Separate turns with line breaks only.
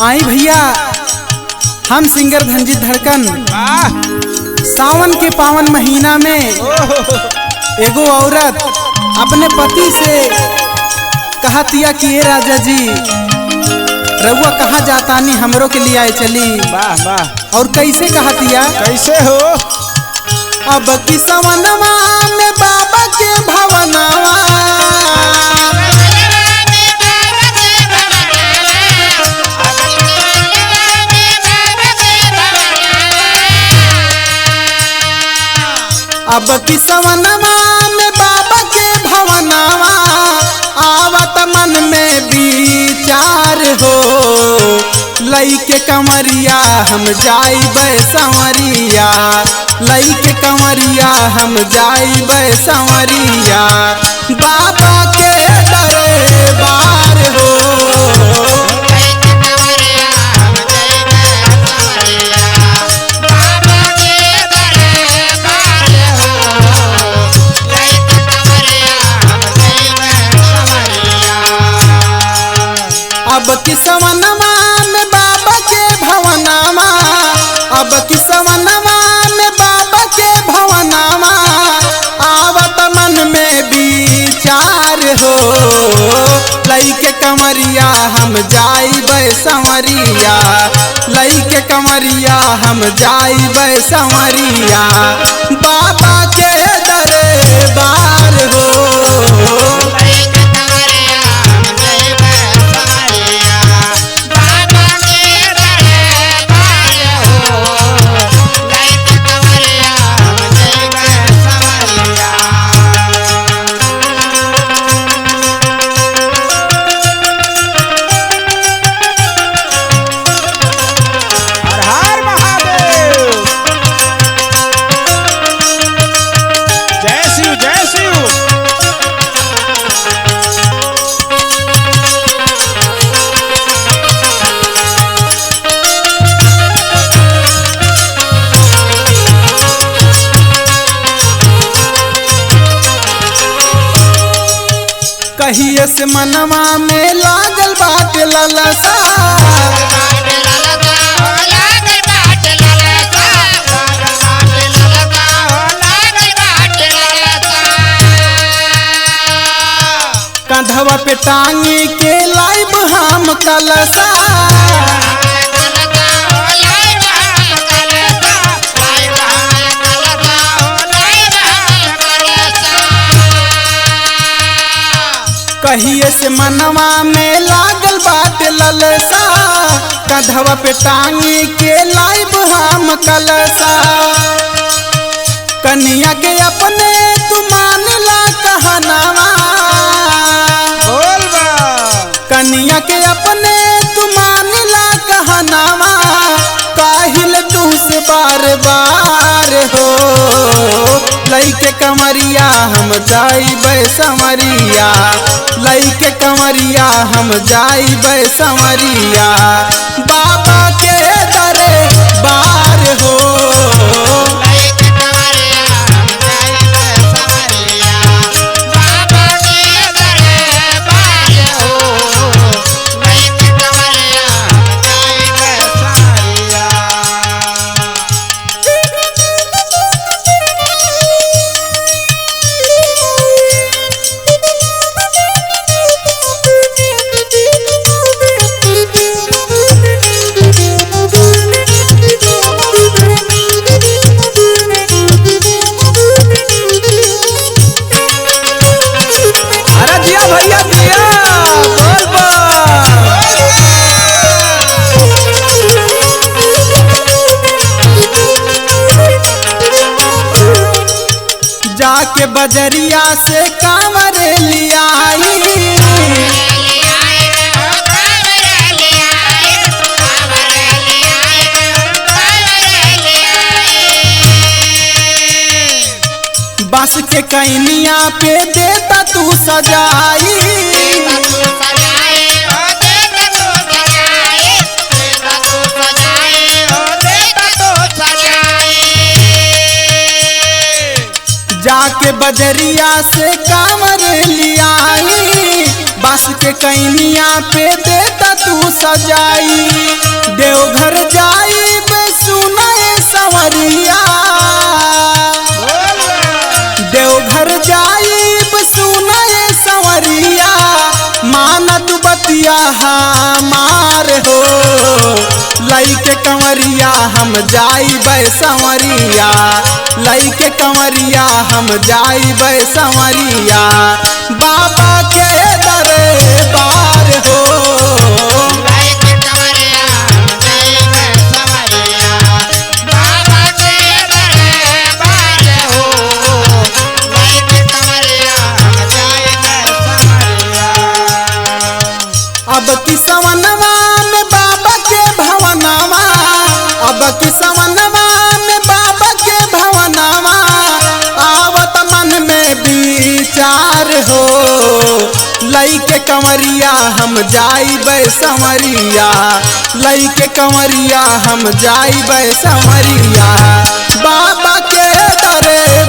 आई भैया, हम सिंगर धनजीत धड़कन सावन के पावन महीना में एगो औरत अपने पति से कहतिया कि ये राजा जी रउआ कहाँ जातानी, हमरो के लिए आए चली।
वाह वाह।
और कैसे कहतिया,
कैसे हो?
अब की सवनवा में बाबा के भवनवा, अब की सवनवा में बाबा के भवनवा, आवत मन में विचार हो, लई के कंवरिया हम जाइबे संवरिया, लई के कंवरिया हम जाइबे संवरिया, बाबा के दरबार हो। अब की सवनवा में बाबा के भवनवा, अब की सवनवा में बाबा के भवनवा, आवत मन में विचार हो, लई के कंवरिया हम जाइबे संवरिया, लई के कंवरिया हम जाइबे संवरिया, बाबा के दरबार हो। कहिए से मनवा में लागल बात ललसा, कंधवा पे टांगी के लाइब हम कलसा, कहिए से मनवा में लागल बात ललसा, कंधवा पे टांगी के लाइब हम कलसा, कन्या के अपने तू मानला कहनावा, कन्या के अपने तू मानला कहनावा, काहिल तू से बार बार हो, लई के कंवरिया हम जाइबे संवरिया, लई के कंवरिया हम जाइबे संवरिया, बाबा के दरबार हो। जाके बजरिया से कांवर लियाई, बांस के कैनिया पे देता तू सजाई, जाके बजरिया से कांवर लियाई, बांस के कैनिया पे देता तू सजाई देवघर जाई सुनाए संवरिया देवघर जाइब सुनाए संवरिया मानत बतिया हमार हो लइके कंवरिया हम जाइब संवरिया लइके कंवरिया हम जाइब संवरिया बाबा के दरबार हो अब की सवनवा में बाबा के भवनवा अब की सवनवा में बाबा के भवनवा आवत मन में विचार हो लइके कंवरिया हम जाइब संवरिया लइके कंवरिया हम जाइब संवरिया बाबा के दरबार